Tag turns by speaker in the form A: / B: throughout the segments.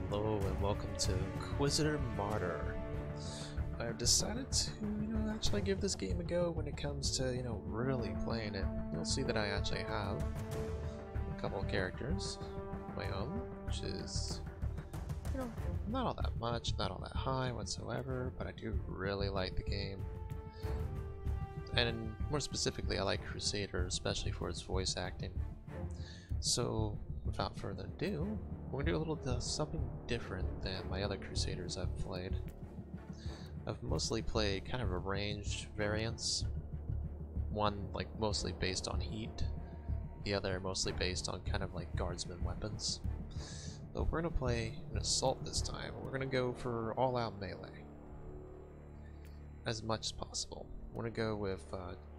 A: Hello and welcome to Inquisitor Martyr. I've decided to, actually give this game a go when it comes to, really playing it. You'll see that I actually have a couple of characters of my own, which is, not all that much, not all that high whatsoever, but I do really like the game. And more specifically, I like Crusader, especially for its voice acting. So, without further ado, we're going to do a little something different than my other Crusaders I've played. I've mostly played kind of a ranged variants. One mostly based on heat, the other mostly based on kind of like guardsmen weapons. So we're going to play an assault this time. We're going to go for all-out melee as much as possible. We're going to go with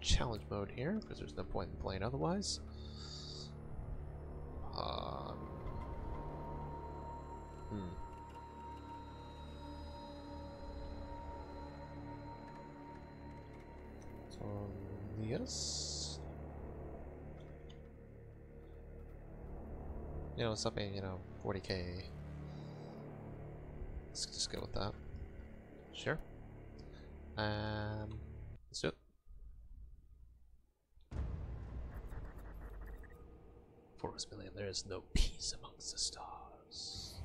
A: challenge mode here because there's no point in playing otherwise. Yes. Something, 40K. Let's just go with that. Sure. Let's do it. Forest Million, there is no peace amongst the stars.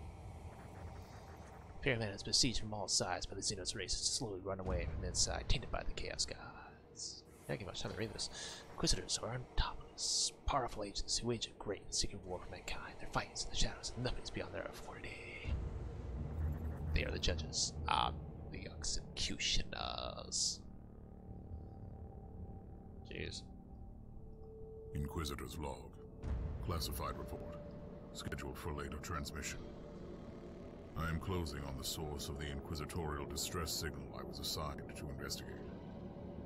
A: Pyramid is besieged from all sides by the Xenos races to slowly run away from inside, tainted by the Chaos Gods. I don't get much time to read this. Inquisitors are untopless, powerful agents who wage a great and secret war for mankind. Their fights in the shadows and nothing's beyond their authority. They are the judges. The executioners. Jeez.
B: Inquisitor's log. Classified report. Scheduled for later transmission. I am closing on the source of the inquisitorial distress signal I was assigned to investigate.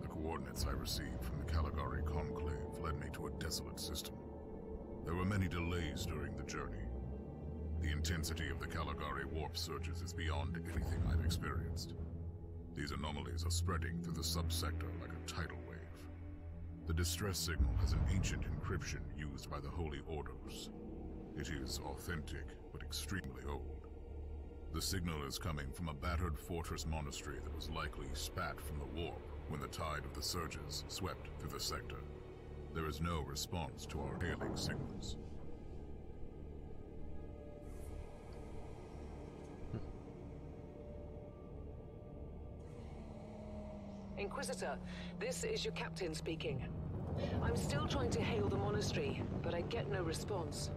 B: The coordinates I received from the Caligari Conclave led me to a desolate system. There were many delays during the journey. The intensity of the Caligari warp surges is beyond anything I've experienced. These anomalies are spreading through the subsector like a tidal wave. The distress signal has an ancient encryption used by the Holy Orders. It is authentic, but extremely old. The signal is coming from a battered fortress monastery that was likely spat from the warp when the tide of the surges swept through the sector. There is no response to our hailing signals.
C: Inquisitor, this is your captain speaking. I'm still trying to hail the monastery, but I get no response.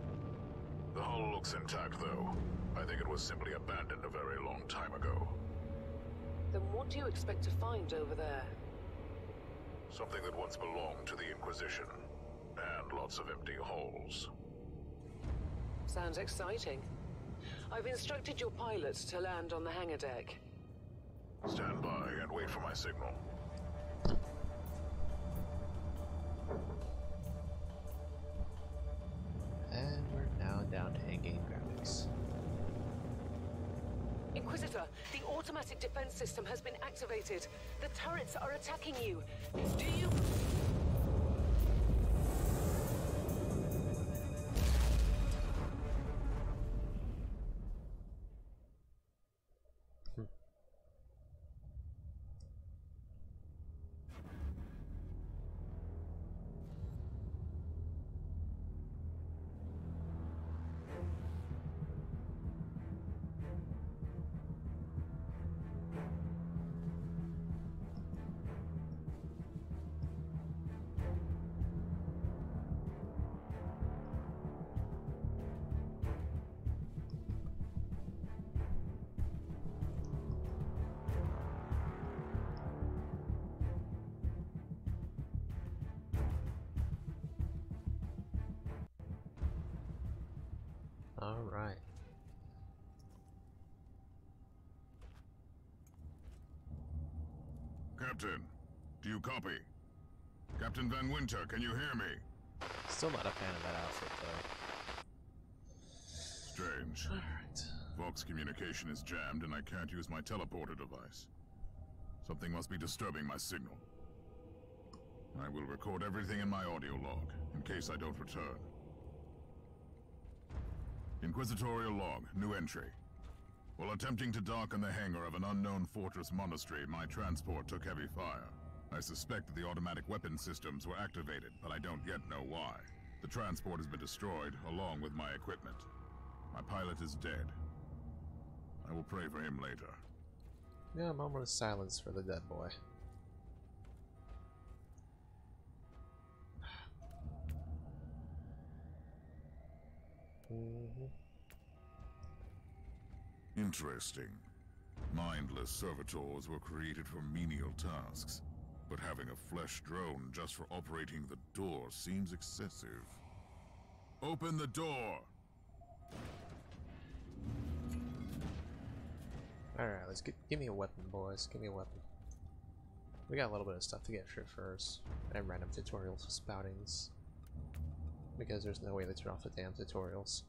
B: The hull looks intact, though. I think it was simply abandoned a very long time ago.
C: Then what do you expect to find over there?
B: Something that once belonged to the Inquisition, and lots of empty holes.
C: Sounds exciting. I've instructed your pilots to land on the hangar deck.
B: Stand by and wait for my signal.
A: And we're now down to in-game graphics.
C: Inquisitor, the automatic defense system has been activated. The turrets are attacking you. Do you...
A: All right.
B: Captain, do you copy? Captain Van Winter, can you hear me?
A: Still not a fan of that outfit, though.
B: Strange.
A: All right.
B: Vox communication is jammed and I can't use my teleporter device. Something must be disturbing my signal. I will record everything in my audio log, in case I don't return. Inquisitorial log, new entry. While attempting to dock in the hangar of an unknown fortress monastery, my transport took heavy fire. I suspect that the automatic weapon systems were activated, but I don't yet know why. The transport has been destroyed, along with my equipment. My pilot is dead. I will pray for him later.
A: Yeah, a moment of silence for the dead boy.
B: Interesting. Mindless servitors were created for menial tasks, but having a flesh drone just for operating the door seems excessive. Open the door!
A: Alright, let's give me a weapon, boys. Give me a weapon. We got a little bit of stuff to get through first. And random tutorials for spoutings. Because there's no way to turn off the damn tutorials.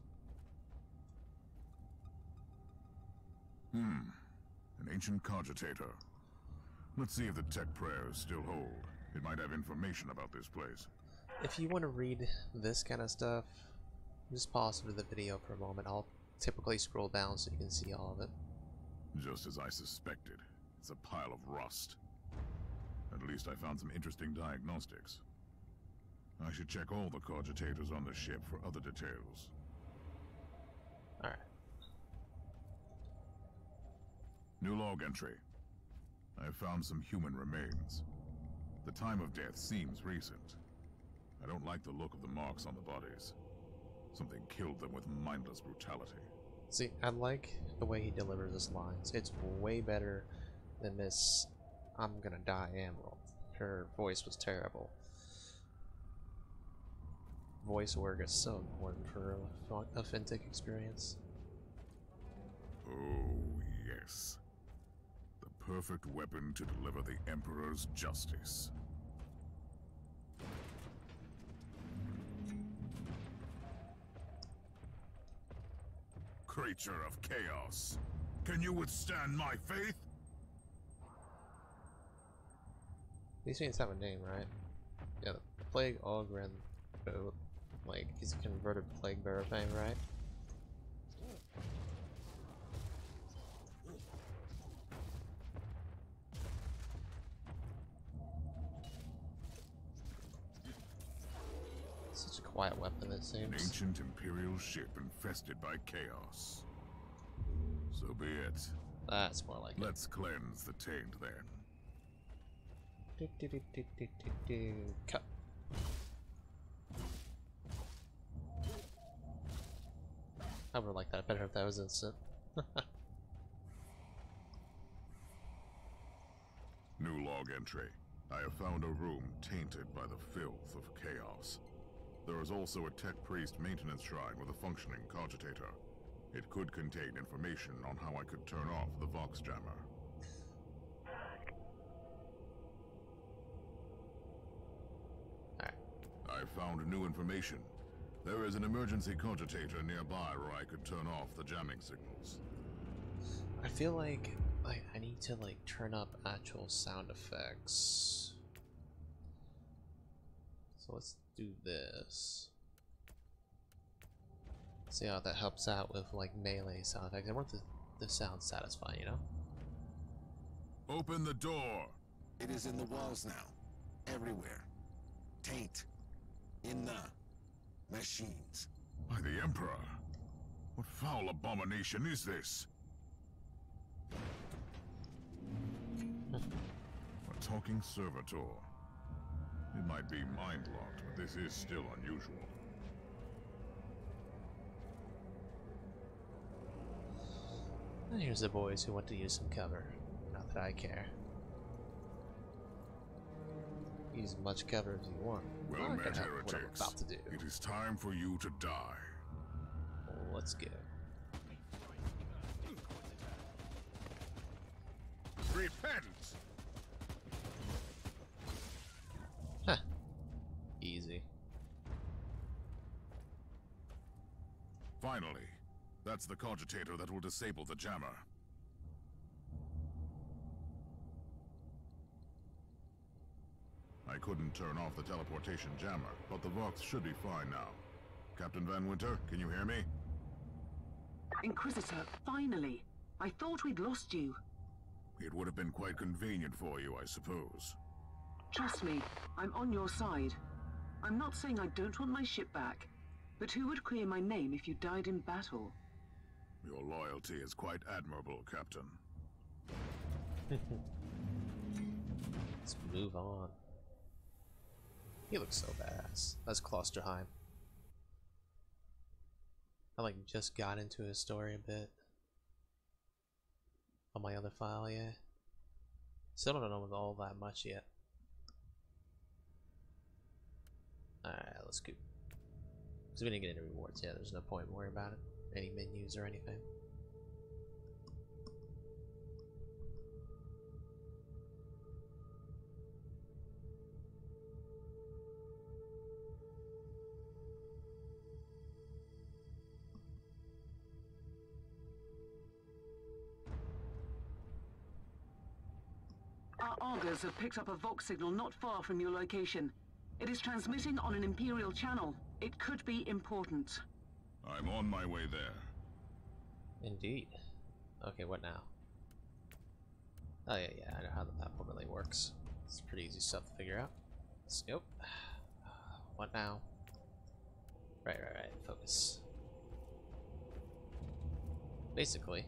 B: An ancient cogitator. Let's see if the tech prayers still hold. It might have information about this place.
A: If you want to read this kind of stuff, just pause the video for a moment. I'll typically scroll down so you can see all of it.
B: Just as I suspected. It's a pile of rust. At least I found some interesting diagnostics. I should check all the cogitators on the ship for other details.
A: Alright.
B: New log entry. I have found some human remains. The time of death seems recent. I don't like the look of the marks on the bodies. Something killed them with mindless brutality.
A: See, I like the way he delivers his lines. It's way better than this "I'm gonna die" Emerald. Her voice was terrible. Voice work is so important for an authentic experience.
B: Oh, yes. The perfect weapon to deliver the Emperor's justice. Creature of chaos, can you withstand my faith?
A: These things have a name, right? Yeah, the Plague Ogren, like, he's a converted plague bearer thing, right? Such a quiet weapon, it seems.
B: An ancient Imperial ship infested by chaos. So be it.
A: That's more like
B: Let's cleanse the taint then.
A: Cut. I would like that better if that was instant.
B: New log entry. I have found a room tainted by the filth of chaos. There is also a tech priest maintenance shrine with a functioning cogitator. It could contain information on how I could turn off the Vox jammer. I found new information. There is an emergency cogitator nearby where I could turn off the jamming signals.
A: I feel like I need to like turn up actual sound effects. So let's do this. See how that helps out with like melee sound effects. I want the sound satisfying, you know?
B: Open the door!
D: It is in the walls now. Everywhere. Taint. In the machines.
B: By the Emperor? What foul abomination is this? A talking servitor. It might be mind-locked, but this is still unusual.
A: And here's the boys who want to use some cover. Not that I care. Use as much cover as you want.
B: Well
A: I
B: met,
A: can help what I'm
B: heretics.
A: about to do.
B: It is time for you to die.
A: Let's go.
B: Repent!
A: Huh. Easy.
B: Finally, that's the cogitator that will disable the jammer. I couldn't turn off the teleportation jammer, but the Vox should be fine now. Captain Van Winter, can you hear me?
C: Inquisitor, finally. I thought we'd lost you.
B: It would have been quite convenient for you, I suppose.
C: Trust me, I'm on your side. I'm not saying I don't want my ship back, but who would clear my name if you died in battle?
B: Your loyalty is quite admirable, Captain.
A: Let's move on. He looks so badass. That's Klosterheim. I like just got into his story a bit on my other file, yeah. Still don't know all that much yet. Alright, let's go. Because we didn't get any rewards yet, there's no point in worrying about it. Any menus or anything.
C: Our augurs have picked up a Vox signal not far from your location. It is transmitting on an Imperial channel. It could be important.
B: I'm on my way there.
A: Indeed. Okay, what now? Oh yeah, I know how the map really works. It's pretty easy stuff to figure out. Let's go. What now? Right, focus. Basically,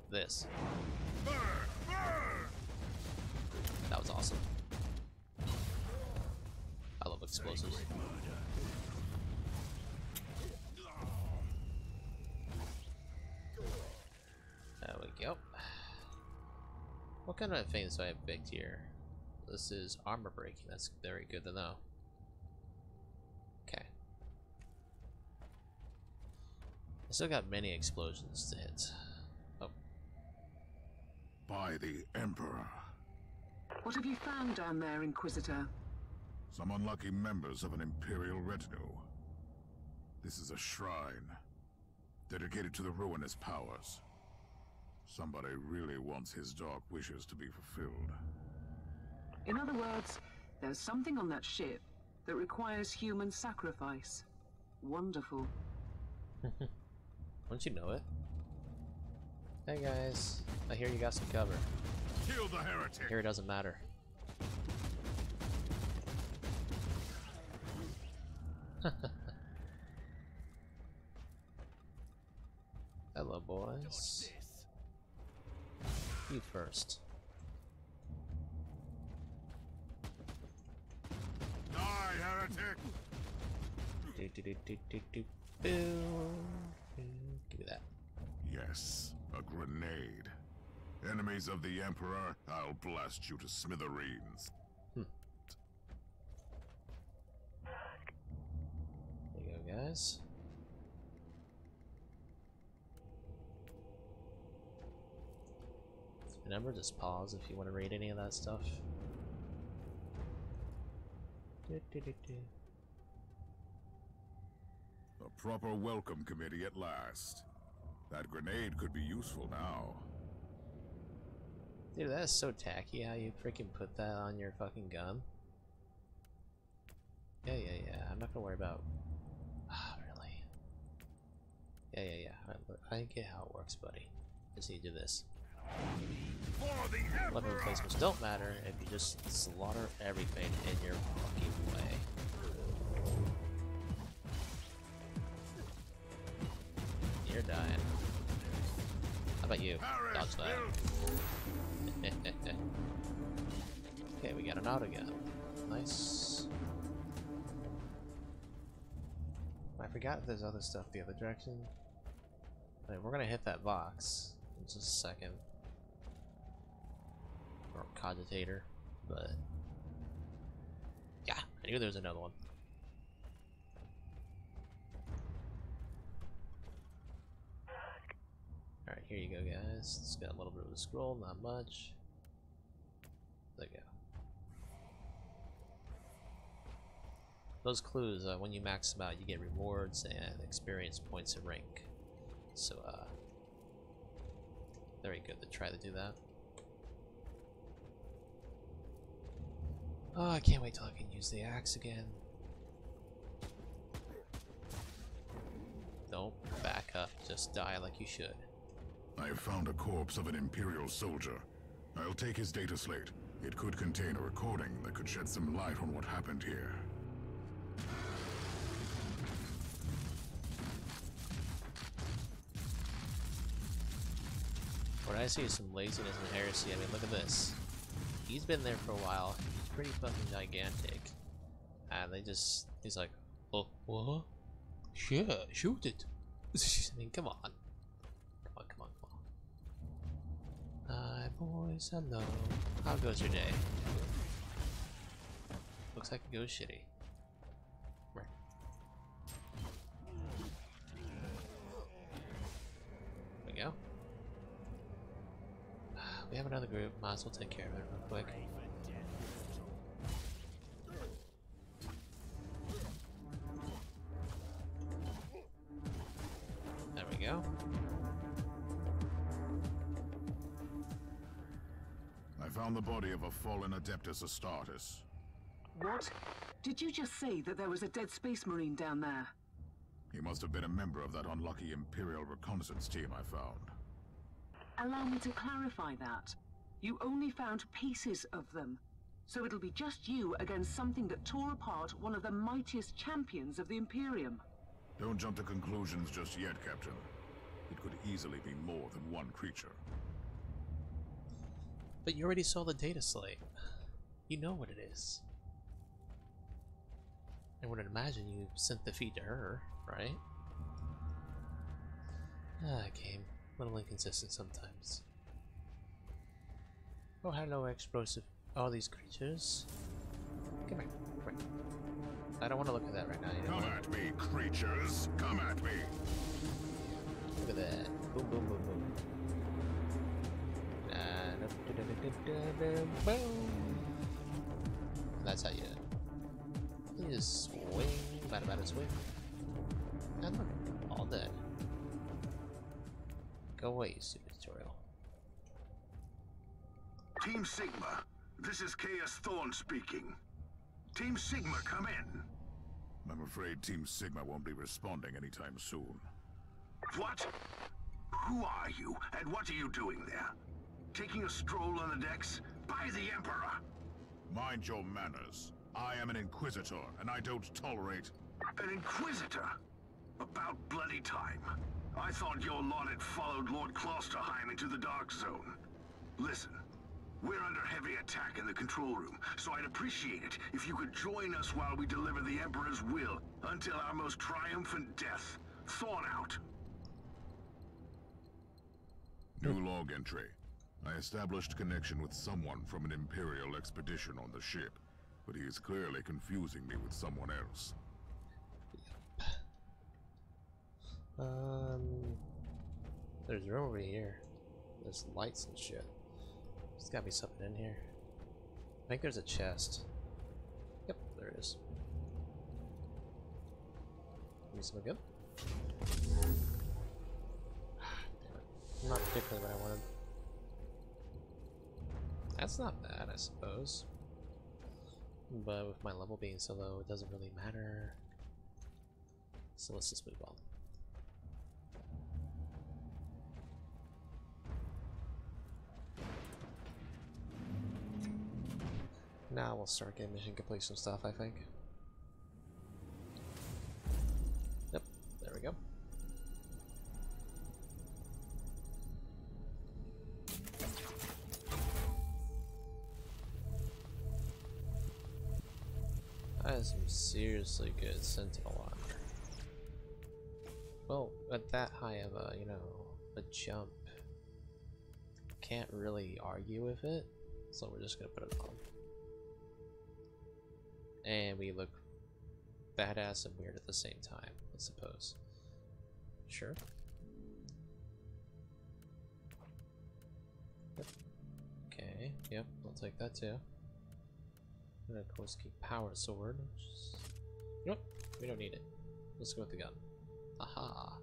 A: this. That was awesome. I love explosives. There we go. What kind of things do I have picked here? This is armor breaking. That's very good to know. Okay. I still got many explosions to hit. Oh.
B: By the Emperor.
C: What have you found down there, Inquisitor?
B: Some unlucky members of an Imperial retinue. This is a shrine dedicated to the ruinous powers. Somebody really wants his dark wishes to be fulfilled.
C: In other words, there's something on that ship that requires human sacrifice. Wonderful.
A: Don't you know it? Hey guys, I hear you got some cover.
B: Kill the heretic!
A: Here it doesn't matter. Hello, boys. You first.
B: Die, heretic!
A: Give me that.
B: Yes, a grenade. Enemies of the Emperor, I'll blast you to smithereens.
A: There you go, guys. Remember, just pause if you want to read any of that stuff.
B: A proper welcome committee at last. That grenade could be useful now.
A: Dude, that is so tacky how you freaking put that on your fucking gun. Yeah. I'm not gonna worry about. Really? Yeah. I get how it works, buddy. Just need to do this. Weapon replacements don't matter if you just slaughter everything in your fucking way. You're dying. How about you? Dodge that. Okay, we got an autogun. Nice. I forgot if there's other stuff the other direction. Alright, we're gonna hit that box in just a second. Or cogitator, but yeah, I knew there was another one. Alright, here you go, guys. It's got a little bit of a scroll, not much. There you go. Those clues, when you max them out, you get rewards and experience points and rank. So, very good to try to do that. Oh, I can't wait till I can use the axe again. Don't back up, just die like you should.
B: I have found a corpse of an Imperial soldier. I'll take his data slate. It could contain a recording that could shed some light on what happened here.
A: What I see is some laziness and heresy. I mean, look at this. He's been there for a while. He's pretty fucking gigantic. And he's like, oh, what? Yeah, shoot it. I mean, come on. Come on. Hi, boys, hello. How goes your day? Looks like it goes shitty. Right. There we go. We have another group, might as well take care of it real quick. There we go.
B: I found the body of a fallen Adeptus Astartes.
C: What? Did you just say that there was a dead space marine down there?
B: He must have been a member of that unlucky Imperial reconnaissance team I found.
C: Allow me to clarify that. You only found pieces of them. So it'll be just you against something that tore apart one of the mightiest champions of the Imperium.
B: Don't jump to conclusions just yet, Captain. It could easily be more than one creature.
A: But you already saw the data slate. You know what it is. I would imagine you sent the feed to her, right? Game. A little inconsistent sometimes. Oh, hello, explosive. All these creatures. Come here. I don't want to look at that right now. You know
B: Come at me, creatures! Come at me!
A: Look at that. Boom, boom, boom, boom. Boom. That's how you just swing, bada swing. And look, all dead. Go away, you stupid tutorial.
E: Team Sigma, this is Chaos Thorn speaking. Team Sigma, come in.
B: I'm afraid Team Sigma won't be responding anytime soon.
E: What? Who are you, and what are you doing there? Taking a stroll on the decks? By the Emperor!
B: Mind your manners. I am an Inquisitor, and I don't tolerate...
E: An Inquisitor? About bloody time. I thought your lot had followed Lord Klosterheim into the Dark Zone. Listen, we're under heavy attack in the control room, so I'd appreciate it if you could join us while we deliver the Emperor's will until our most triumphant death. Thorn out.
B: New log entry. I established connection with someone from an Imperial expedition on the ship, but he is clearly confusing me with someone else.
A: There's room over here. There's lights and shit. There's gotta be something in here. I think there's a chest. Yep, there is. Give me something good. Damn it. Not particularly what I wanted. That's not bad, I suppose. But with my level being so low, it doesn't really matter. So let's just move on. Now we'll start getting mission completion stuff, I think. Yep, there we go. That is some seriously good sentinel armor. Well, at that high of a, you know, a jump, can't really argue with it, so we're just gonna put it on. And we look badass and weird at the same time, I suppose. Sure. Yep. Okay, yep, I'll take that too. And of course keep power sword. Nope, we don't need it. Let's go with the gun. Aha!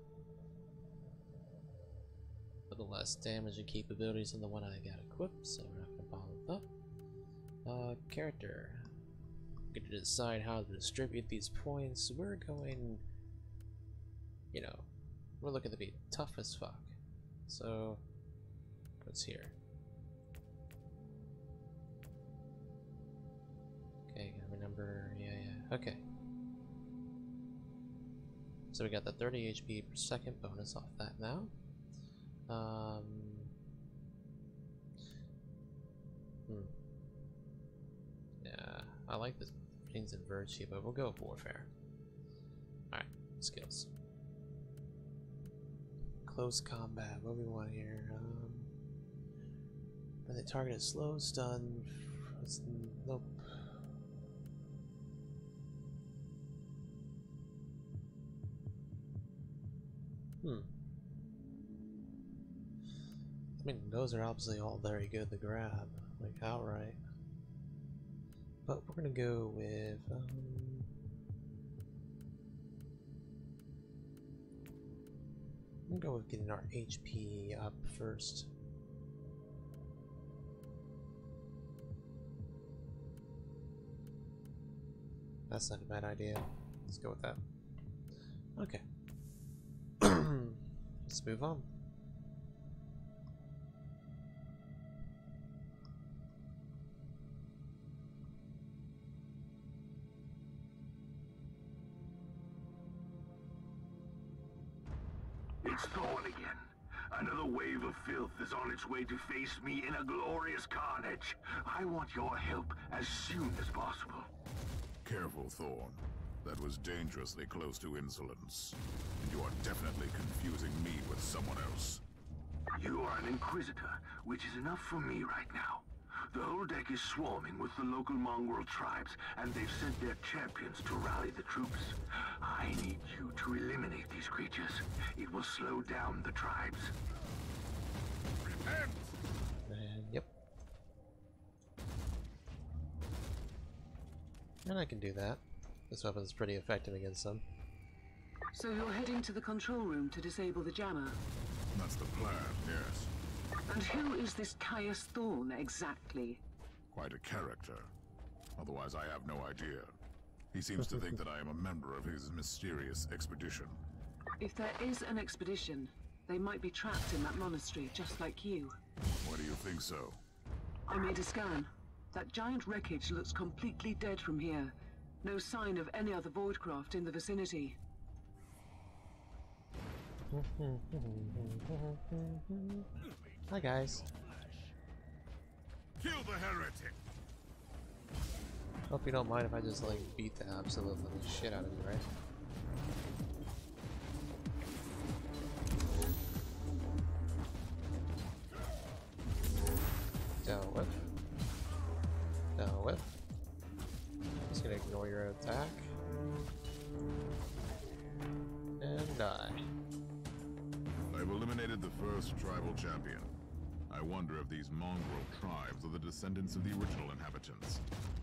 A: A little less damage and capabilities than the one I got equipped, so we're not gonna bother with that. Character. We're gonna decide how to distribute these points. We're going, you know, we're looking to be tough as fuck. So, what's here? Okay, got my number. Yeah. Okay. So we got the 30 HP per second bonus off that now. Yeah, I like the things in virtue, but we'll go with warfare. Alright, skills. Close combat, what do we want here? When the target is slow, stun. Nope. I mean, those are obviously all very good to grab, like outright. But we're gonna go with I'm gonna go with getting our HP up first. That's not a bad idea. Let's go with that. Okay. Let's move on.
E: It's Thorn again. Another wave of filth is on its way to face me in a glorious carnage. I want your help as soon as possible.
B: Careful, Thorn. That was dangerously close to insolence. And you are definitely confusing me with someone else.
E: You are an Inquisitor, which is enough for me right now. The whole deck is swarming with the local mongrel tribes, and they've sent their champions to rally the troops. I need you to eliminate these creatures. It will slow down the tribes.
B: Repent!
A: And yep. And I can do that. This weapon's pretty effective against them.
C: So you're heading to the control room to disable the jammer?
B: That's the plan, yes.
C: And who is this Caius Thorn exactly?
B: Quite a character. Otherwise, I have no idea. He seems to think that I am a member of his mysterious expedition.
C: If there is an expedition, they might be trapped in that monastery, just like you.
B: Why do you think so?
C: I made a scan. That giant wreckage looks completely dead from here. No sign of any other voidcraft in the vicinity.
A: Hi guys.
B: Kill the heretic!
A: Hope you don't mind if I just like beat the absolute living shit out of you, right? Don't whip. Don't whip. Just gonna ignore your attack. And die.
B: I've eliminated the first tribal champion. I wonder if these mongrel tribes are the descendants of the original inhabitants.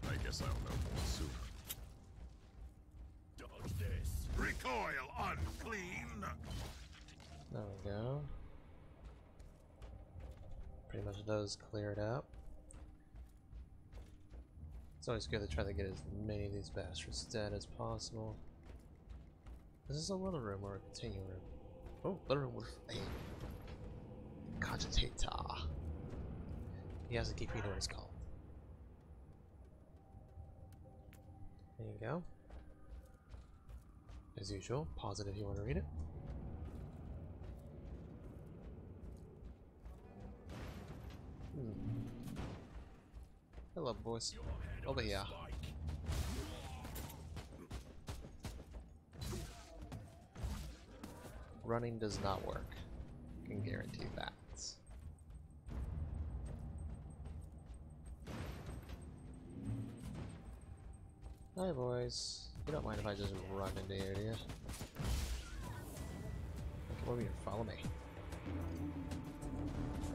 B: I guess I'll know more soon. Dodge this. Recoil, unclean!
A: There we go. Pretty much those cleared up. It's always good to try to get as many of these bastards dead as possible. Is this a little room or a continuing room? Oh, little room with a cogitator. He has to keep reading what it's called. There you go. As usual, pause it if you want to read it. Hello, boys. Over here. Running does not work. I can guarantee that. Hi, boys. You don't mind if I just run into here, do you? Come over here, follow me.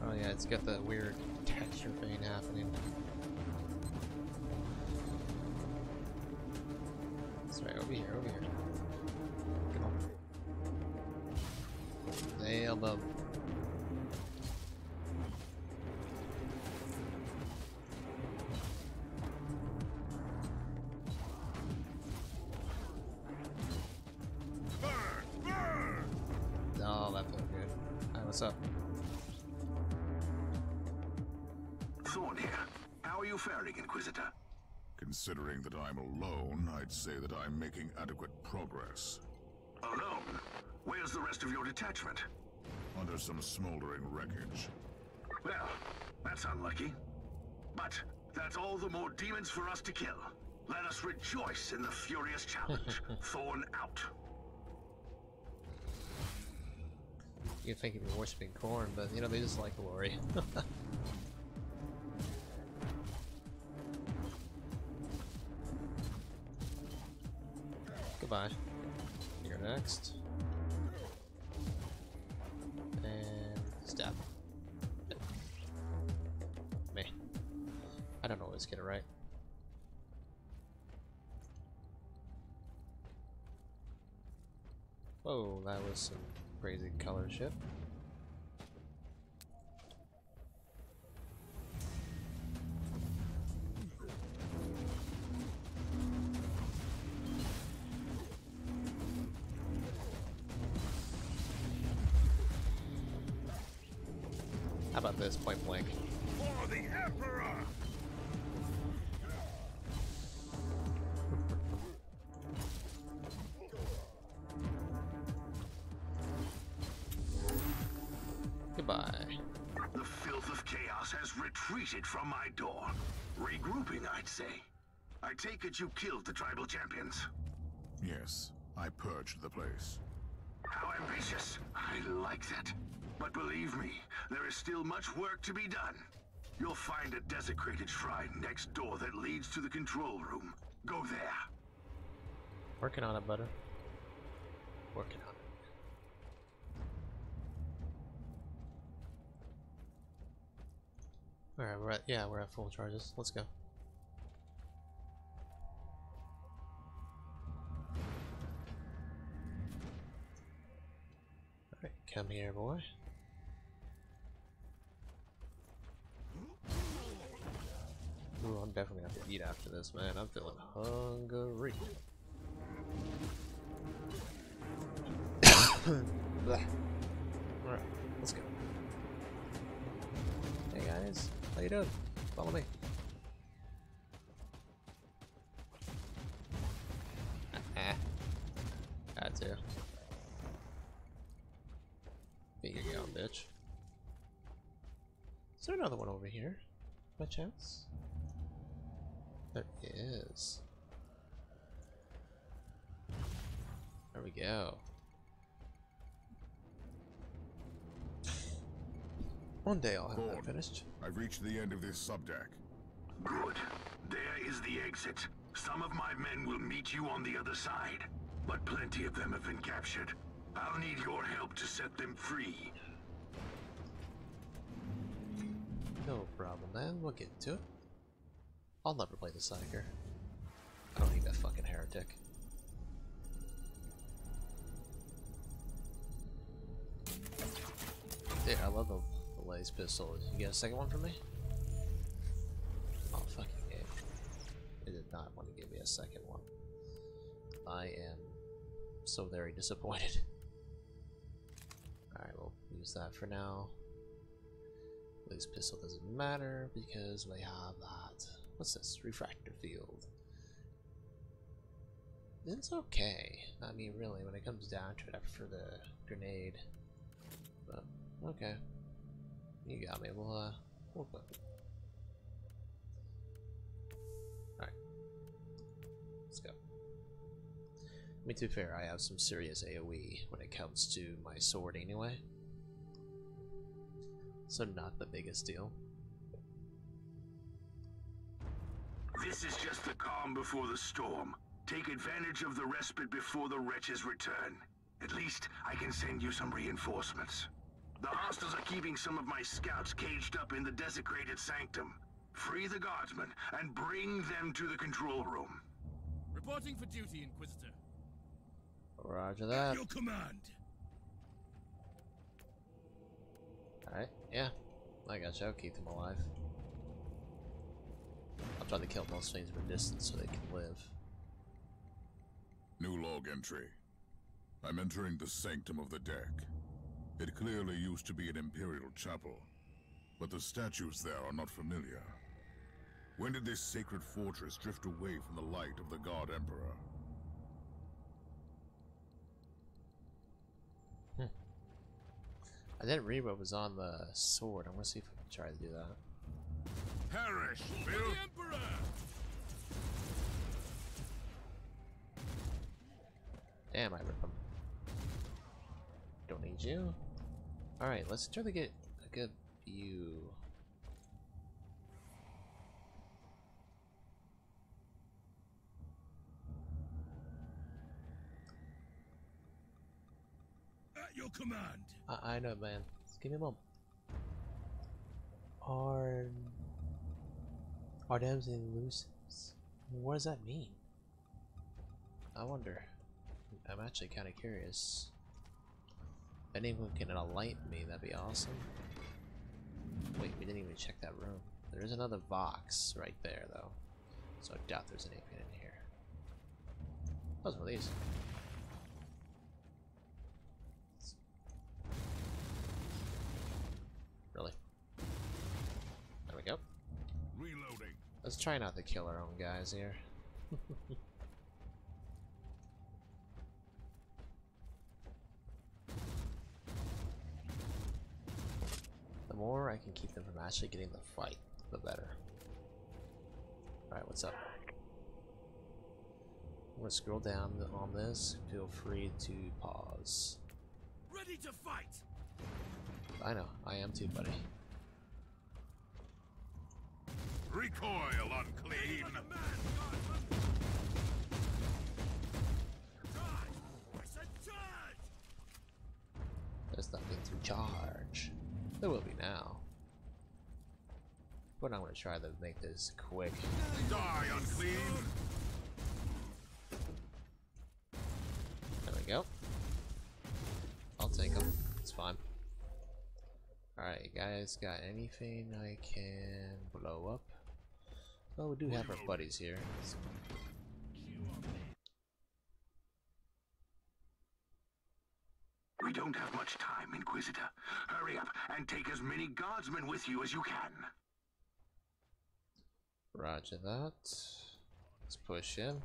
A: Oh yeah, it's got that weird texture thing happening. That's right, over here, over here. Come on. Nail them. Oh, that felt good. Alright, what's up?
E: Thorn here. How are you faring, Inquisitor?
B: Considering that I'm alone, I'd say that I'm making adequate progress.
E: Alone? Where's the rest of your detachment?
B: Under some smoldering wreckage.
E: Well, that's unlucky. But that's all the more demons for us to kill. Let us rejoice in the furious challenge. Thorn out.
A: You think you'd be worshipping corn, but you know, they just like glory. Goodbye. You're next. And stab. Me. I don't always get it right. Whoa, that was some crazy color shift. How about this, point blank?
E: For the Emperor!
A: Goodbye.
E: The filth of chaos has retreated from my door. Regrouping, I'd say. I take it you killed the tribal champions.
B: Yes, I purged the place.
E: How ambitious. I like that. But believe me, there is still much work to be done. You'll find a desecrated shrine next door that leads to the control room. Go there.
A: Working on it, butter. Working on it. Alright, we're at full charges. Let's go. Alright, come here, boy. Ooh, I'm definitely gonna have to eat after this, man. I'm feeling hungry. Alright, let's go. Hey guys, how you doing? Follow me. Had to. Here you go, bitch. Is there another one over here, by chance? There is. There we go. One day I'll have that finished.
B: I've reached the end of this subdeck.
E: Good. There is the exit. Some of my men will meet you on the other side, but plenty of them have been captured. I'll need your help to set them free.
A: No problem, man. We'll get to it. I'll never play the Hangar. I don't need that fucking heretic. Dude, I love the laser pistol. You get a second one for me? Oh, fucking game. It did not want to give me a second one. I am so very disappointed. Alright, we'll use that for now. Laser pistol doesn't matter because we have that. What's this? Refractor field. It's okay. I mean, really, when it comes down to it, I prefer the grenade. But, okay. You got me. We'll go. Alright. Let's go. I mean, to be fair, I have some serious AoE when it comes to my sword anyway. So not the biggest deal.
E: This is just the calm before the storm. Take advantage of the respite before the wretches return. At least I can send you some reinforcements. The hostiles are keeping some of my scouts caged up in the desecrated Sanctum. Free the guardsmen and bring them to the control room.
F: Reporting for duty, Inquisitor.
A: Roger that.
F: Your command.
A: Alright, yeah. I gotcha. I'll keep them alive. I'll try to kill most things from a distance so they can live.
B: New log entry. I'm entering the Sanctum of the Deck. It clearly used to be an Imperial chapel. but the statues there are not familiar. When did this sacred fortress drift away from the light of the God Emperor?
A: I didn't read what was on the sword. I'm gonna see if I can try to do that.
B: Perish,
F: For the Emperor!
A: Damn, I rip him. Don't need you. Alright, let's try to get a good view.
F: At your command!
A: I know, man. Just give me a moment. Ardems and loose. What does that mean? I wonder. I'm actually kind of curious. If anyone can enlighten me, that'd be awesome. Wait, we didn't even check that room. There is another box right there, though. So I doubt there's anything in here. What's one of these? Really? There we go.
B: Reloading.
A: Let's try not to kill our own guys here. The more I can keep them from actually getting the fight, the better. Alright, what's up? I'm gonna scroll down on this. Feel free to pause.
F: Ready to fight!
A: I know, I am too, buddy.
B: Recoil, unclean.
F: Like a man, guardsmen! Charge! I said charge!
A: There's nothing to charge. There will be now. But I'm gonna try to make this quick.
B: Die, unclean.
A: There we go. I'll take them. It's fine. Alright, guys, got anything I can blow up? Well, we do have our buddies here.
E: We don't have much time, Inquisitor. Hurry up and take as many guardsmen with you as you can.
A: Roger that. Let's push in.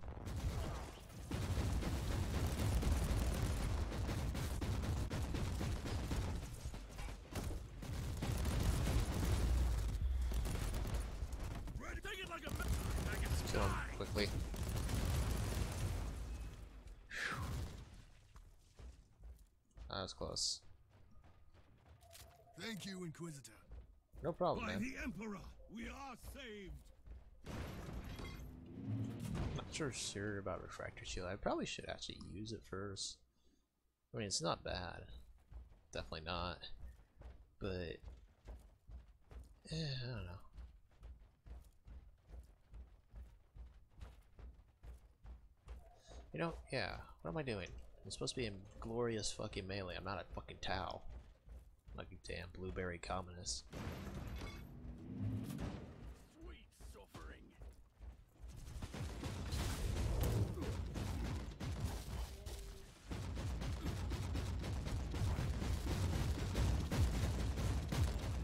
F: Ready? Take it like a man!
A: Kill him quickly. That was close.
F: Thank you, Inquisitor.
A: No problem,
F: By
A: man.
F: the Emperor, we are saved!
A: Not sure about refractor shield. I probably should actually use it first. I mean, it's not bad. Definitely not. But I don't know. You know, yeah. What am I doing? I'm supposed to be in glorious fucking melee. I'm not a fucking Tau. Like a damn blueberry communist.
F: Sweet suffering!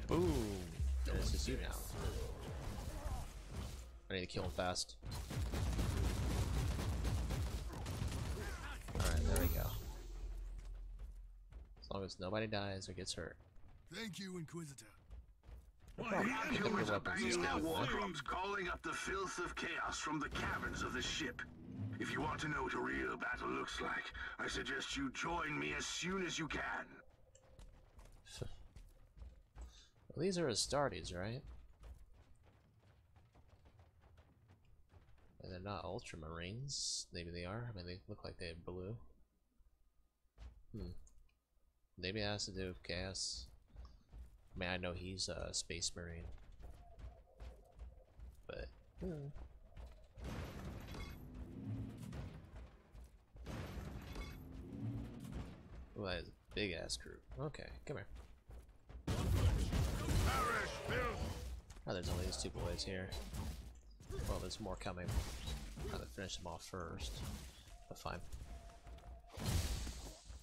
A: Boom! There's just you now. I need to kill him fast. Alright, there we go. As long as nobody dies or gets hurt.
F: Thank you, Inquisitor.
A: No
F: By
A: problem.
F: the
A: Pick up
E: Humans
A: your
E: are
A: weapons,
E: banging
A: just
E: their
A: get
E: war
A: them.
E: drums, calling up the filth of chaos from the caverns of the ship. If you want to know what a real battle looks like, I suggest you join me as soon as you can.
A: Well, these are Astartes, right? And they're not Ultramarines. Maybe they are. I mean, they look like they have blue. Maybe it has to do with chaos. I mean, I know he's a Space Marine. But, Ooh, that is a big ass group. Okay, come here.
B: Perish, filth.
A: Oh, there's only these two boys here. Well, there's more coming. I'll have to finish them off first. But fine.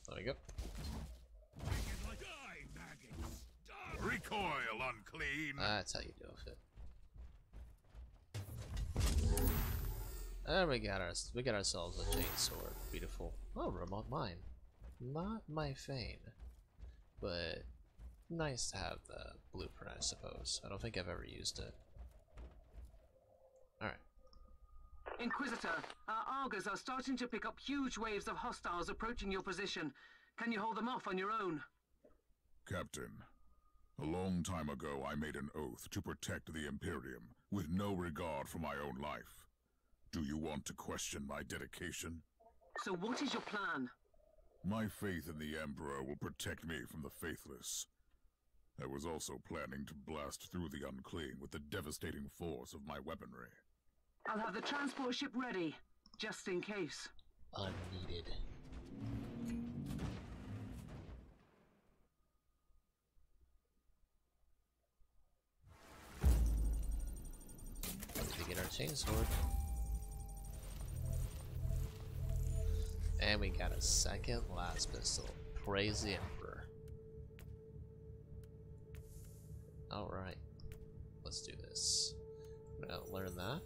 A: There we go.
F: Die, maggots! Die!
B: recoil, unclean!
A: That's how you do it. And we got ourselves a chainsword. Beautiful. Oh, remote mine. Not my fane, but nice to have the blueprint, I suppose. I don't think I've ever used it. Alright.
C: Inquisitor, our Augurs are starting to pick up huge waves of hostiles approaching your position. Can you hold them off on your own?
B: Captain, a long time ago I made an oath to protect the Imperium, with no regard for my own life. Do you want to question my dedication?
C: So what is your plan?
B: My faith in the Emperor will protect me from the faithless. I was also planning to blast through the unclean with the devastating force of my weaponry.
C: I'll have the transport ship ready, just in case.
A: Unneeded. To get our chainsword. And we got a second last pistol. Praise the Emperor. Alright. Let's do this. I'm gonna learn that.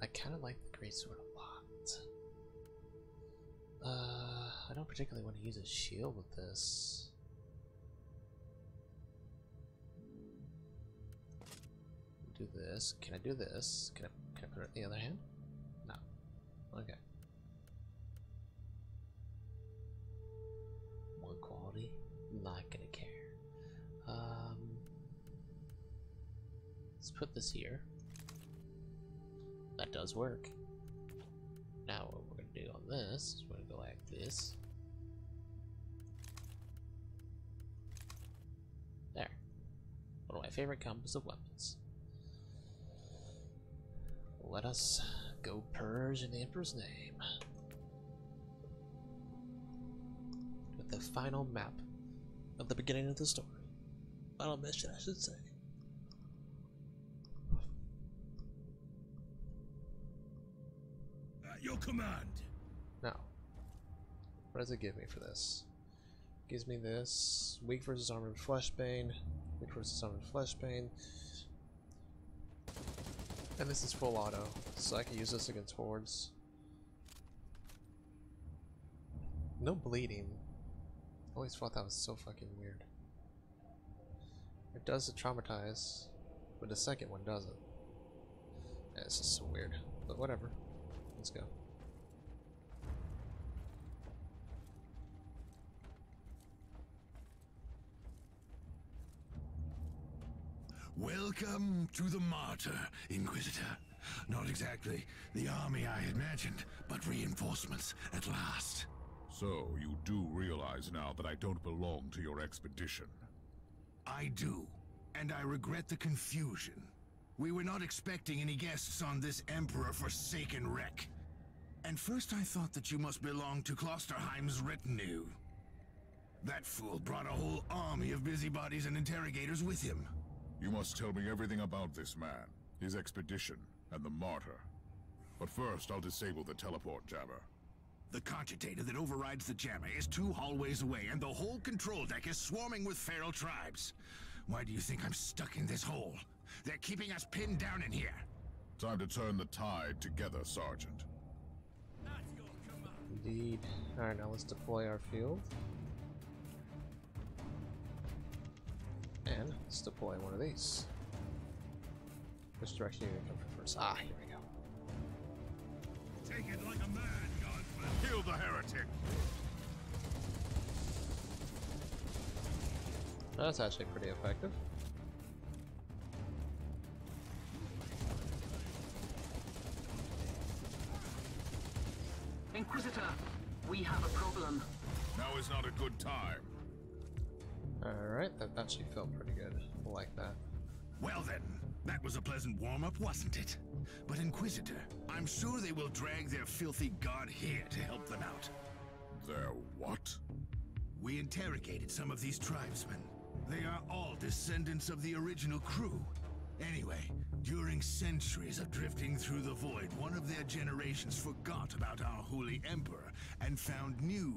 A: I kinda like the greatsword a lot. I don't particularly want to use a shield with this. Do this. Can I do this? Can I put it in the other hand? No. Okay. One quality. Not gonna care. Let's put this here. That does work. Now what we're gonna do on this is we're gonna go like this. There. One of my favorite combos of weapons. Let us go purge in the Emperor's name. With the final map of the beginning of the story. Final mission, I should say.
F: At your command.
A: Now, what does it give me for this? It gives me this. Weak versus armored fleshbane. Weak versus armored fleshbane. And this is full auto, so I can use this against hordes. No bleeding. I always thought that was so fucking weird. It does the traumatize, but the second one doesn't. Yeah, it's just so weird, but whatever. Let's go.
E: Welcome to the Martyr, Inquisitor. Not exactly the army I imagined, but reinforcements at last.
B: So, you do realize now that I don't belong to your expedition?
E: I do, and I regret the confusion. We were not expecting any guests on this Emperor-forsaken wreck. And first I thought that you must belong to Klosterheim's retinue. That fool brought a whole army of busybodies and interrogators with him.
B: You must tell me everything about this man, his expedition, and the Martyr. But first, I'll disable the teleport jammer.
E: The cogitator that overrides the jammer is 2 hallways away, and the whole control deck is swarming with feral tribes. Why do you think I'm stuck in this hole? They're keeping us pinned down in here.
B: Time to turn the tide together, Sergeant.
F: At your command.
A: Indeed. Alright, now let's deploy our field. And let's deploy one of these. Which direction are you going to come from first? Ah, here we go.
F: Take it like a man, guardsmen.
B: Kill the heretic!
A: That's actually pretty effective.
C: Inquisitor, we have a problem.
B: Now is not a good time.
A: Alright, that actually felt pretty good. I like that.
E: Well then, that was a pleasant warm-up, wasn't it? But Inquisitor, I'm sure they will drag their filthy god here to help them out.
B: Their what?
E: We interrogated some of these tribesmen. They are all descendants of the original crew. Anyway, during centuries of drifting through the void, one of their generations forgot about our holy emperor and found new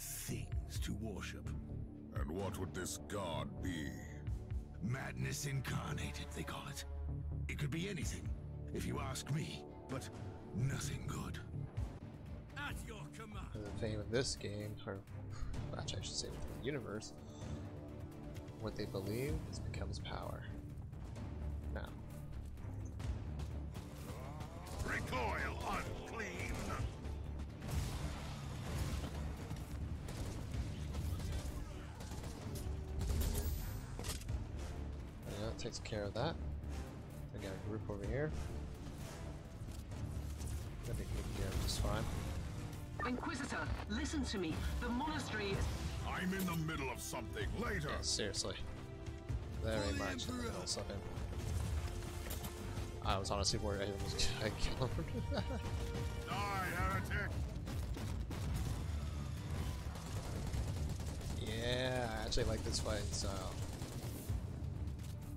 E: things to worship.
B: And what would this god be?
E: Madness incarnated, they call it. It could be anything, if you ask me, but nothing good.
F: At your command.
A: The thing with this game, or actually I should say with the universe, what they believe becomes power. Now.
E: Recoil, unclean!
A: Yeah, that takes care of that. I got a group over here. That'd be taken care of just fine.
C: Inquisitor, listen to me. The monastery is...
B: I'm in the middle of something. Later.
A: Yeah, seriously. Very much in the middle of something. I was honestly worried I was gonna kill him.
B: Die, heretic!
A: Yeah, I actually like this fighting style.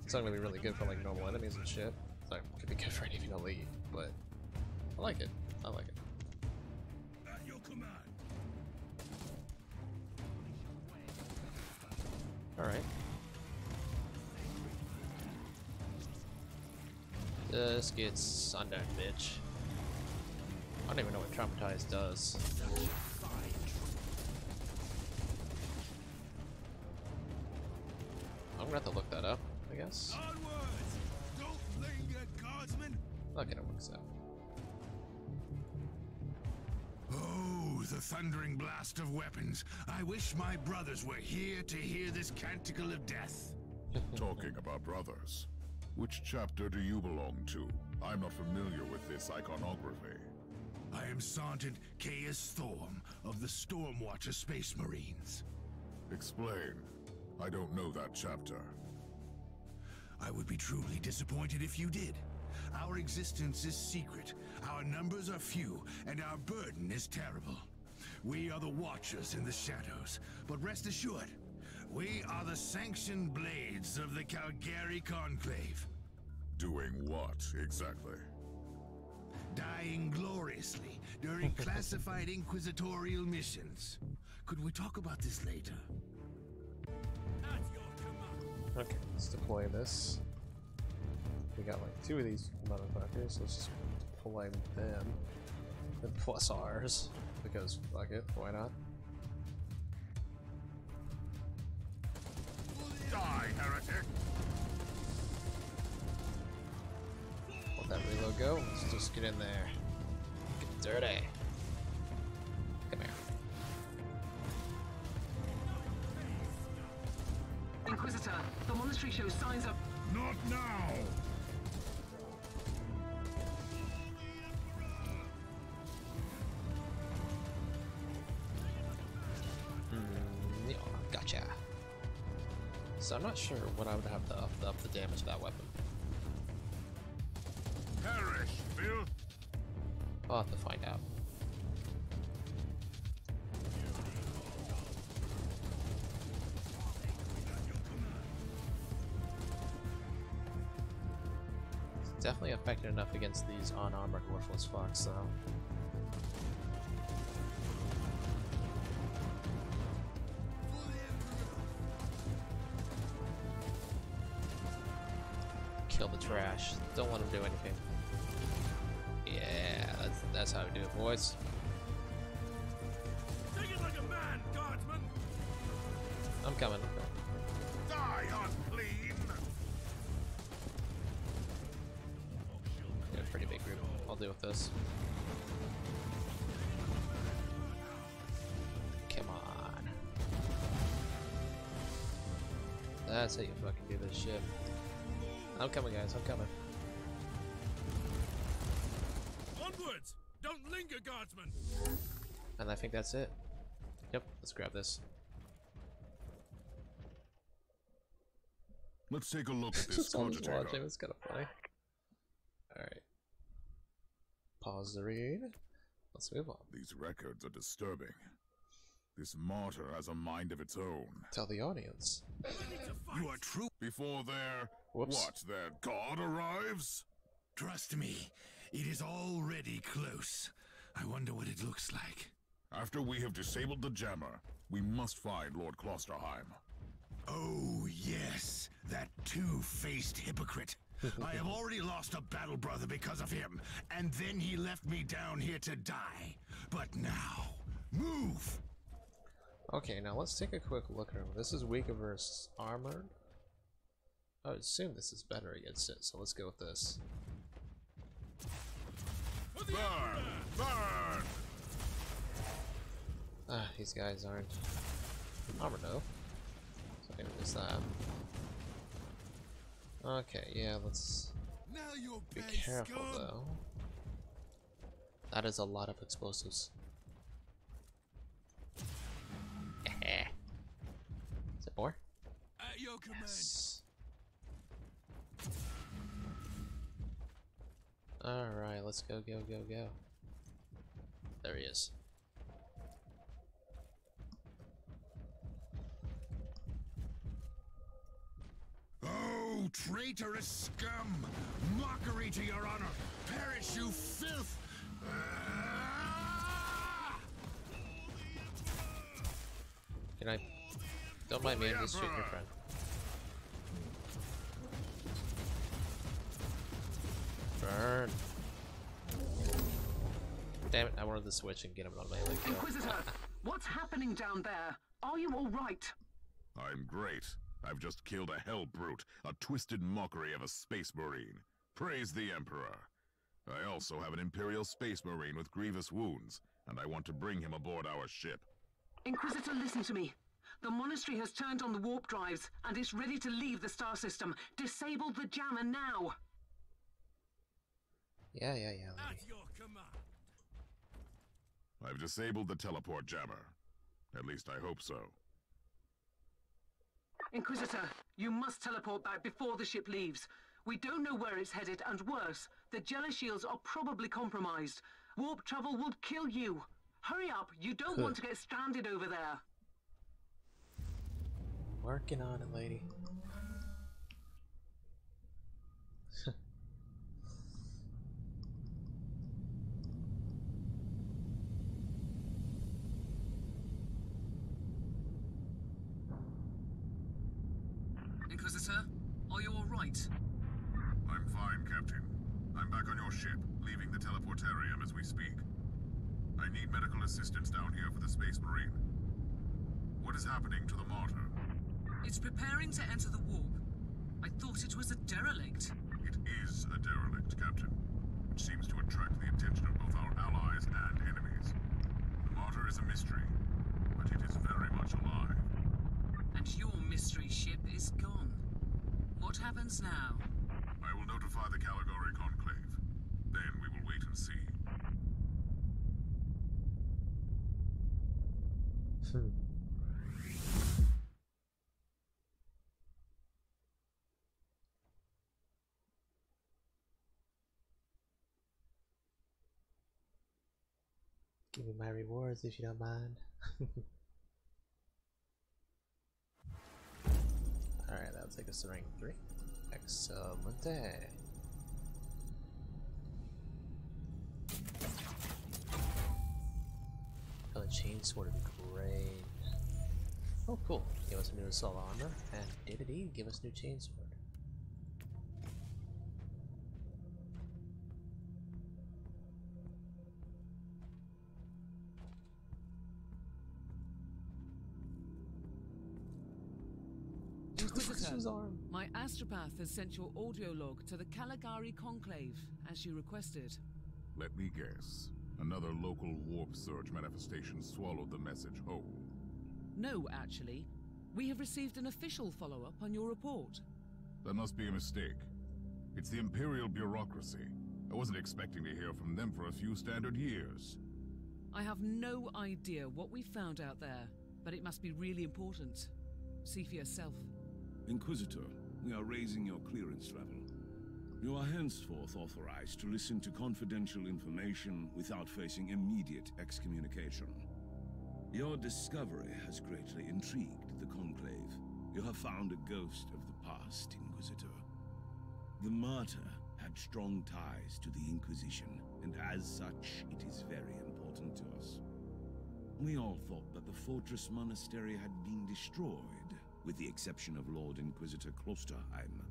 A: It's not gonna be really good for like normal enemies and shit. It's not gonna be good for anything elite, but I like it. I like it.
F: At your command.
A: Alright. Just get sundered, bitch. I don't even know what Traumatize does. I'm gonna have to look that up, I guess.
F: Onwards! Don't linger, guardsmen!
A: Okay, it works out.
E: Oh, the thundering blast of weapons. I wish my brothers were here to hear this canticle of death.
B: Talking about brothers. Which chapter do you belong to? I'm not familiar with this iconography.
E: I am Sergeant Caius Thorm of the Stormwatcher Space Marines.
B: Explain. I don't know that chapter.
E: I would be truly disappointed if you did. Our existence is secret, our numbers are few, and our burden is terrible. We are the Watchers in the shadows, but rest assured, we are the sanctioned blades of the Calgary Conclave.
B: Doing what, exactly?
E: Dying gloriously during classified inquisitorial missions. Could we talk about this later?
F: At your command.
A: Okay, let's deploy this. We got like 2 of these motherfuckers, so let's just deploy them. And plus ours, because fuck it, why not?
B: Die, heretic!
A: Let that reload go. Let's just get in there. Get dirty. Come here.
C: Inquisitor, the monastery shows signs of...
E: Not now!
A: Yeah, gotcha. So I'm not sure what I would have to up the damage of that weapon.
B: Perish, filth!
A: I'll have to find out. It's definitely effective enough against these unarmored worthless fucks, though. Kill the trash. Don't let them do anything. Yeah, that's how we do it, boys.
F: Take it like a man, guardsmen!
A: I'm coming.
B: Die, unclean!
A: Got a pretty big group. I'll deal with this. Come on. That's how you fucking do this shit. I'm coming, guys. I'm coming.
F: Onwards! Don't linger, guardsmen!
A: And I think that's it. Yep, let's grab this.
B: Let's take a look at this
A: Just watching,
B: cogitator.
A: it's kind of funny. Alright. Pause the read. Let's move on.
B: These records are disturbing. This martyr has a mind of its own.
A: Tell the audience.
E: You are true.
B: Before their...
A: Whoops.
B: What, their god arrives?
E: Trust me, it is already close. I wonder what it looks like.
B: After we have disabled the jammer, We must find Lord Klosterheim.
E: Oh, yes, that two-faced hypocrite. I have already lost a battle brother because of him, and then he left me down here to die. But now, move!
A: Okay, now let's take a quick look around. This is weaker versus armored. I would assume this is better against it, so let's go with this.
B: Burn! Burn!
A: Ah, these guys aren't armored though. So I can miss that. Okay, yeah, let's be careful though. That is a lot of explosives. Is it more?
F: At your command.
A: Yes. Alright, let's go, go, go, go. There he is.
E: Oh, traitorous scum! Mockery to your honor! Perish, you filth! Ah!
A: Can I? Don't mind me, I'm just shooting your friend. Burn! Damn it, I wanted to switch and get him on my melee kill.
C: Inquisitor, what's happening down there? Are you all right?
B: I'm great. I've just killed a hell brute, a twisted mockery of a space marine. Praise the Emperor. I also have an Imperial space marine with grievous wounds, and I want to bring him aboard our ship.
C: Inquisitor, listen to me. The monastery has turned on the warp drives, and it's ready to leave the star system. Disable the jammer now!
A: Yeah, lady.
F: At your command.
B: I've disabled the teleport jammer. At least I hope so.
C: Inquisitor, you must teleport back before the ship leaves. We don't know where it's headed, and worse, the jealous shields are probably compromised. Warp travel will kill you. Hurry up, you don't want to get stranded over there.
A: Working on it, lady.
C: Inquisitor, are you all right?
B: I'm fine, Captain. I'm back on your ship, leaving the teleportarium as we speak. I need medical assistance down here for the Space Marine. What is happening to the Martyr?
C: It's preparing to enter the warp. I thought it was a derelict.
B: It is a derelict, Captain, which seems to attract the attention of both our allies and enemies. The Martyr is a mystery, but it is very much alive.
C: And your mystery ship is gone. What happens now?
B: I will notify the Caligari Conclave. Then we will wait and see.
A: Give me my rewards if you don't mind. Alright, that'll take us to rank 3. Excelente. Oh, the chainsword would be great. Oh, cool. Give us a new assault armor, and did indeed give us new chainsword.
C: Inquisitor, my astropath has sent your audio log to the Caligari Conclave, as you requested.
B: Let me guess. Another local warp surge manifestation swallowed the message whole.
C: No, actually. We have received an official follow-up on your report.
B: That must be a mistake. It's the Imperial bureaucracy. I wasn't expecting to hear from them for a few standard years.
C: I have no idea what we found out there, but it must be really important. See for yourself.
G: Inquisitor, we are raising your clearance level. You are henceforth authorized to listen to confidential information without facing immediate excommunication. Your discovery has greatly intrigued the Conclave. You have found a ghost of the past, Inquisitor. The Martyr had strong ties to the Inquisition, and as such, it is very important to us. We all thought that the fortress monastery had been destroyed, with the exception of Lord Inquisitor Klosterheim.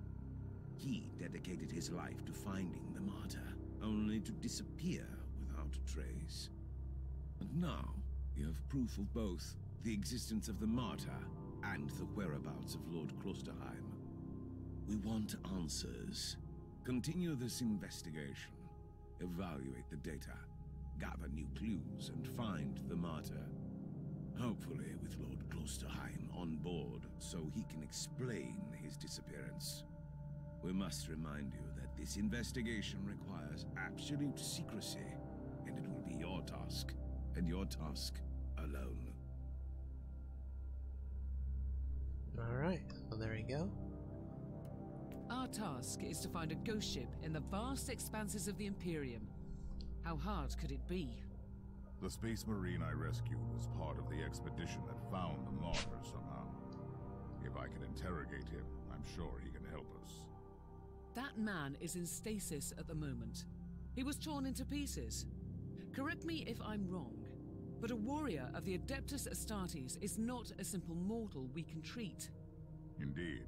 G: He dedicated his life to finding the martyr, only to disappear without a trace. And now, we have proof of both the existence of the martyr and the whereabouts of Lord Klosterheim. We want answers. Continue this investigation. Evaluate the data. Gather new clues and find the martyr. Hopefully with Lord Klosterheim on board so he can explain his disappearance. We must remind you that this investigation requires absolute secrecy, and it will be your task, and your task alone.
A: Alright, well there you go.
H: Our task is to find a ghost ship in the vast expanses of the Imperium. How hard could it be?
B: The Space Marine I rescued was part of the expedition that found the Martyr somehow. If I can interrogate him, I'm sure he can help us.
H: That man is in stasis at the moment. He was torn into pieces. Correct me if I'm wrong, but a warrior of the Adeptus Astartes is not a simple mortal we can treat.
B: Indeed.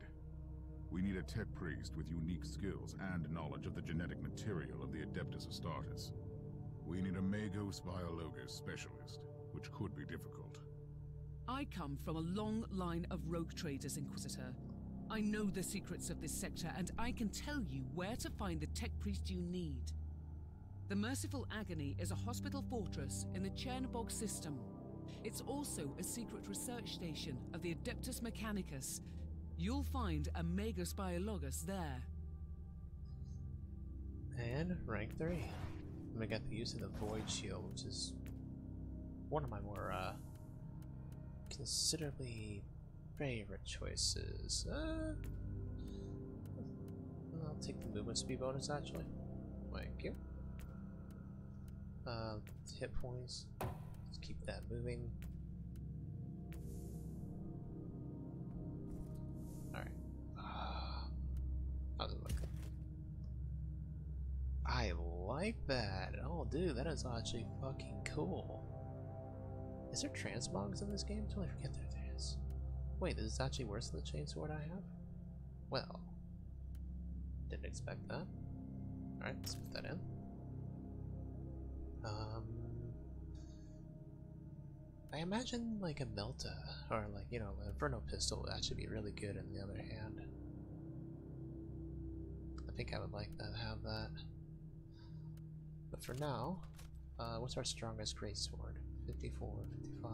B: We need a tech priest with unique skills and knowledge of the genetic material of the Adeptus Astartes. We need a Magos Biologus specialist, which could be difficult.
H: I come from a long line of rogue traders, Inquisitor. I know the secrets of this sector, and I can tell you where to find the tech priest you need. The Merciful Agony is a hospital fortress in the Chernobog system. It's also a secret research station of the Adeptus Mechanicus. You'll find a Magos Biologus there.
A: And rank 3. We got the use of the Void Shield, which is one of my more considerably favorite choices. I'll take the movement speed bonus actually. Thank you. Hit points. Let's keep that moving. Alright. How's it look? I like that. Oh, dude, that is actually fucking cool. Is there transmogs in this game? I totally forget there is. Wait, this is actually worse than the chainsword I have? Well, didn't expect that. Alright, let's put that in. I imagine like a Melta, or like, you know, an Inferno pistol would actually be really good in the other hand. I think I would like that, have that. But for now, what's our strongest greatsword? 54, 55.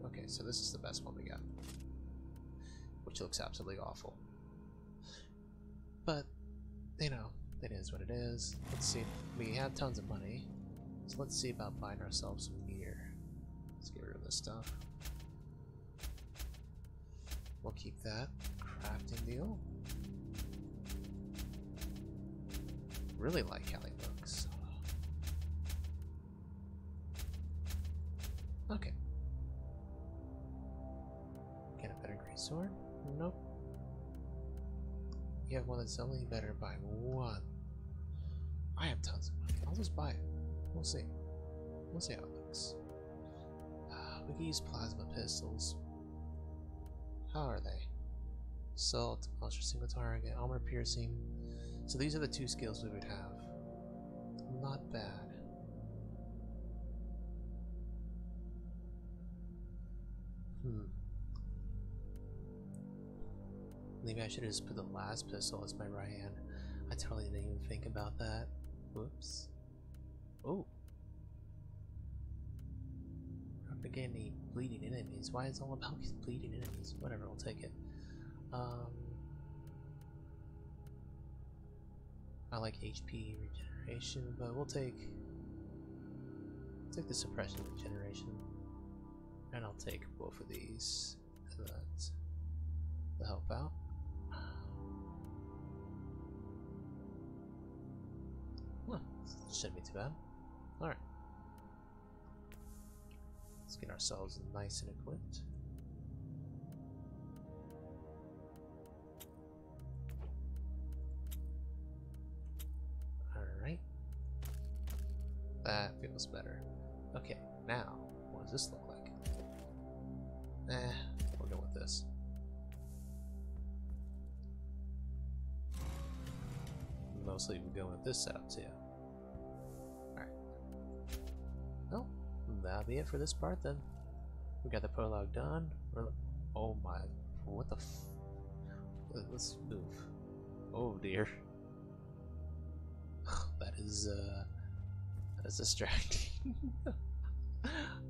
A: Okay, so this is the best one we got. Which looks absolutely awful. But, you know, it is what it is. Let's see. We have tons of money. So let's see about buying ourselves some gear. Let's get rid of this stuff. We'll keep that. Crafting deal. Really like how he looks. Okay. Get a better greatsword? Nope. You have one that's only better by one. I have tons of money. I'll just buy it. We'll see. We'll see how it looks. We can use plasma pistols. How are they? Assault, monster single target, armor piercing. So these are the two skills we would have. Not bad. Maybe I should have just put the last pistol as my right hand. I totally didn't even think about that. Whoops. Oh. I'm not getting any bleeding enemies. Why is it all about these bleeding enemies? Whatever, we'll take it. I like HP regeneration, but we'll take the suppression regeneration. And I'll take both of these to help out. Well, shouldn't be too bad. Alright. Let's get ourselves nice and equipped. Alright. That feels better. Okay, now, mostly going with this setup too. Alright. Well, that'll be it for this part then. We got the prologue done. Oh my, what the let's move. Oh dear. That is distracting.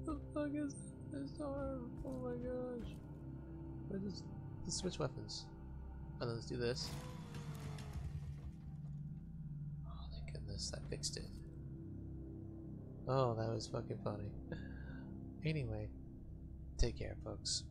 A: The fuck is this arm? Oh my gosh. Let's switch weapons. And let's do this. Oh thank goodness, that fixed it. Oh, that was fucking funny. Anyway, take care folks.